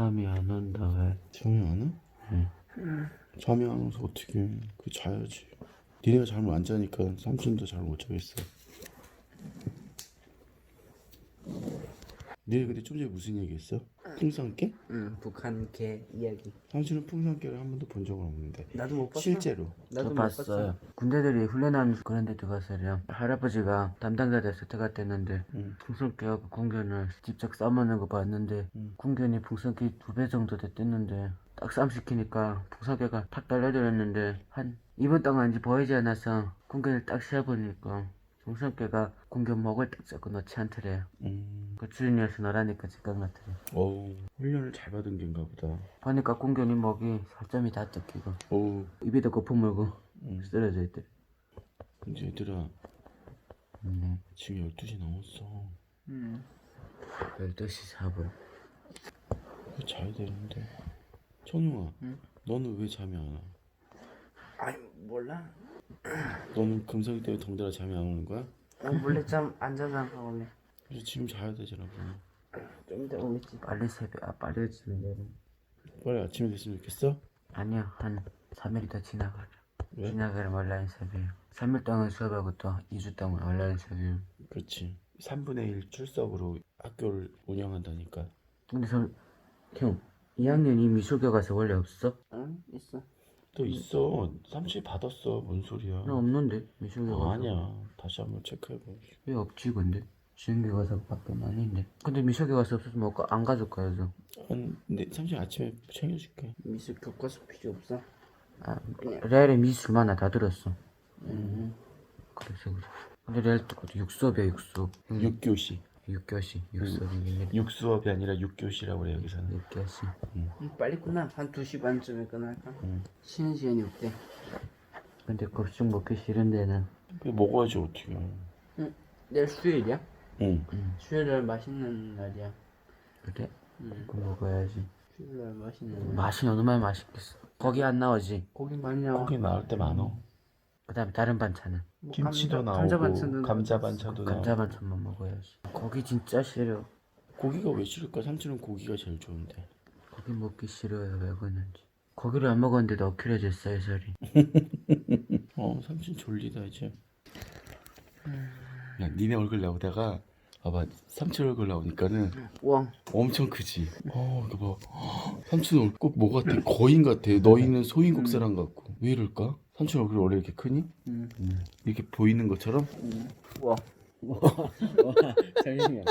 잠이 안 온다. 왜? 잠이 안 와? 응. 잠이 안 와서 어떻게? 그 자야지. 니네가 잠을 안 자니까 삼촌도 잘 못 자겠어. 니네 근데 좀 전에 무슨 얘기했어? 풍선깨? 응, 북한 개 이야기. 삼촌은 풍선깨를 한 번도 본 적은 없는데. 나도 못 봤어. 실제로. 나도 못 봤어요. 군대들이 훈련하는 그런 데 들어가서요. 할아버지가 담당자 돼서 들어갔댔는데 풍선깨하고 궁견을 직접 싸먹는 거 봤는데 궁견이 풍선깨 2배 정도 됐댔는데 딱 쌈시키니까 풍선깨가 탁 달려들었는데 한 2분 동안 이제 보이지 않아서 궁견을 딱 씌워보니까 풍선깨가 궁견 목을 딱 잡고 넣지 않더래요. 그 주인이어서 너라니까 직감 같더래. 어우, 훈련을 잘 받은 겐가 보다. 보니까 궁견이 목이 살점이 다 뜯기고 어우, 입에도 거품 물고 쓰러져 있더래. 근데 얘들아, 지금 12시 넘었어. 12시 4분. 왜 자야 되는데? 청룡아, 너는 왜 잠이 안 와? 아니 몰라. 너는 금성이 때문에 덩달아 잠이 안 오는 거야? 원래 좀 앉아서 원래 그래서 지금 자야 되잖아, 그럼. 좀 이따 오겠지. 빨리 빨리 오지면 되는. 빨리 아침에 됐으면 좋겠어? 아니요, 한 3일이 더 지나가려. 왜? 지나가면 온라인 수업이에요. 3일 동안 수업하고 또 2주 동안 온라인 수업이에요. 그렇지. 3분의 1 출석으로 학교를 운영한다니까. 근데 형 2학년이 미술교 가서 원래 없어? 응, 있어. 또 있어. 삼촌이 받았어. 뭔 소리야? 나 없는데 미술교 가서. 아니야. 다시 한번 체크해봐. 왜 없지 근데? 지은교 가서 밖에 아닌데. 근데 미술교 가서 없어서 안 가져올까 해서. 근데 삼촌 아침에 챙겨줄게. 미술 교과서 필요 없어? 레알에 미술만 다 들었어. 그래서 그래. 근데 레알 똑같아. 6수업이야 6수업. 6교시. 6교시 6수업이 6수업이 아니라 6교시라고 그래 여기서는. 6교시. 빨리 끝나. 한 2시 반쯤에 끝날까? 쉬는 시간이 없대. 근데 급식 먹기 싫은 데는. 그게 먹어야지 어떻게. 응. 내일 수요일이야? 응. 수요일날 맛있는 날이야. 그래? 그거 먹어야지. 수요일날 맛있는 날. 맛이 얼마나 맛있겠어. 고기 안 나오지? 고기 많이 나와. 고기 나올 때 많어. 그 다음에 다른 반찬은? 김치도 나오고 감자 반찬도 나오고. 감자 반찬만 먹어야지. 고기 진짜 싫어. 고기가 왜 싫을까? 삼촌은 고기가 제일 좋은데. 고기 먹기 싫어요. 왜 그러는지. 고기를 안 먹었는데도 어킬해졌어요 살이. 삼촌 졸리다 이제. 야, 니네 얼굴 나오다가 봐봐, 삼촌 얼굴 나오니까는 와. 엄청 크지. 이거 봐. 삼촌 얼굴 꼭 뭐 같아? 거인 같아. 너희는 소인국사람 같고. 왜 이럴까? 삼촌 얼굴 원래 이렇게 크니? 이렇게 보이는 것처럼? 와. 잠시만요.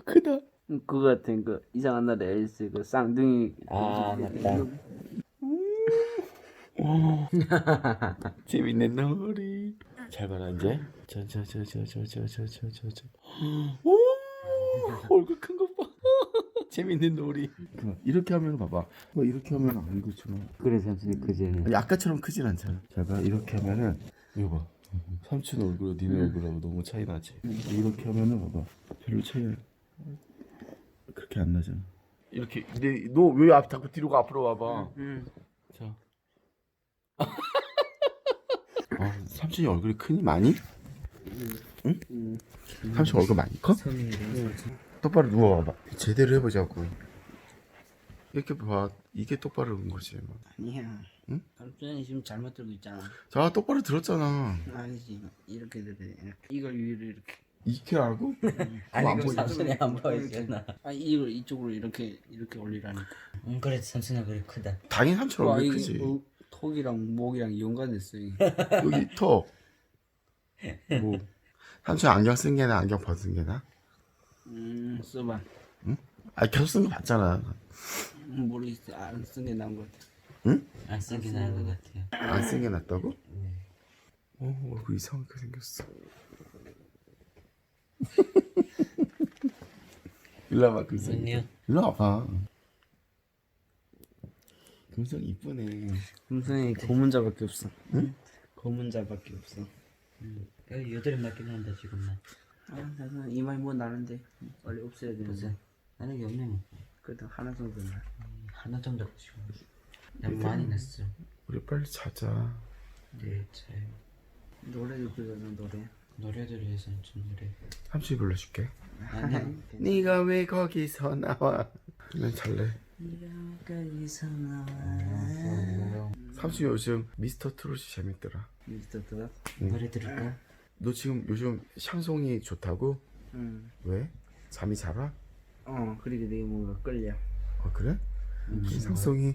크다. 그거 같은 그 이상한 나라 앨리스 그 쌍둥이. 아 맞다. 재밌는 놀이. 잘 봐라 이제. 저. 얼굴 큰 거 봐. 재밌는 놀이. 이렇게 하면 봐봐. 뭐 이렇게 하면 안 그렇잖아. 그래 삼촌이 그제는. 아니, 아까처럼 크진 않잖아. 잘 봐. 이렇게 하면은 이거 봐. 삼촌 얼굴하고 니네 얼굴하고 너무 차이 나지. 이렇게 하면은 봐봐. 별로 차이 그렇게 안 나잖아. 이렇게 너 왜 자꾸 뒤로 앞으로 와봐. 자. 삼촌이 얼굴이 크니 많이? 응? 삼촌 얼굴 많이 커? 똑바로 누워봐봐. 제대로 해보자고. 이렇게 봐. 이게 똑바로 온 거지. 아니야. 응? 삼촌이 지금 잘못 들고 있잖아. 자, 똑바로 들었잖아. 아니지. 이렇게 들어. 이걸 위로 이렇게. 이렇게 알고? 아니 그 삼촌이 안 보이잖아. 아 이걸 이쪽으로 이렇게 올리라니까. 그래 삼촌아 그래 크다. 당연히 삼촌 와, 얼굴 이게 크지. 턱이랑 목이랑 연관됐어. 여기 턱. 뭐. 삼촌 안경 쓴 게나 안경 벗은 게나? 써봐. 계속 쓴 거 봤잖아. 모르겠어. 안 쓴 게 나은 것 같아. 응? 안 쓰긴 나은 것 같아요. 안 쓴 게 낫다고? 얼굴 이상하게 생겼어. 일로 와봐, 금성이. 아니요. 일로 와봐. 금성이 이쁘네. 금성이 고문자밖에 없어. 응? 고문자밖에 없어. 여드름 맞긴 한다 지금만. 나는 이마에 뭐 나는데 빨리 없애야 되는데. 나는 게 없네 뭐. 그래도 하나 정도 나. 하나 정도 지금. 너무 많이 났어. 우리 빨리 자자. 네 잘. 노래도 부르잖아 노래. 노래들 해서 좀 노래. 삼촌이 불러줄게. 아니 네가 왜 거기서 나와? 난 잘래. 여기서 나와. 삼촌 요즘 미스터 트롯이 재밌더라. 미스터 트롯? 노래 들을까? 너 지금 요즘 샹송이 좋다고? 응. 왜? 잠이 잘 와? 그리고 내가 뭔가 끌려. 그래? 샹송이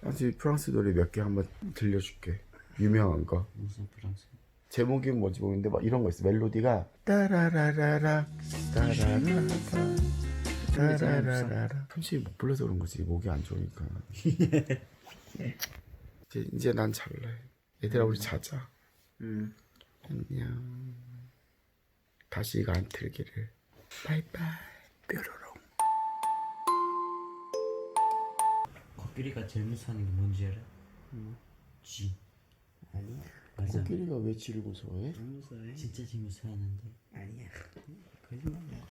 아주 프랑스 노래 몇 개 한번 들려줄게. 유명한 거. 무슨 프랑스? 제목이 뭔지 모르겠는데 막 이런 거 있어. 멜로디가 따라라라라 따라라라 따라라라라. 삼촌이 못 불러서 그런 거지. 목이 안 좋으니까. 이제 난 잘래. 얘들아 우리 자자. 응. 안녕. 다시 이거 안 틀기를. 바이바이. 뾰로롱. 코끼리가 제일 무서워하는 게 뭔지 알아? 쥐. 아니야. 맞아. 코끼리가 왜 쥐를 무서워해? 안 무서워해? 진짜 쥐 무서워하는데. 아니야. 거짓말이야.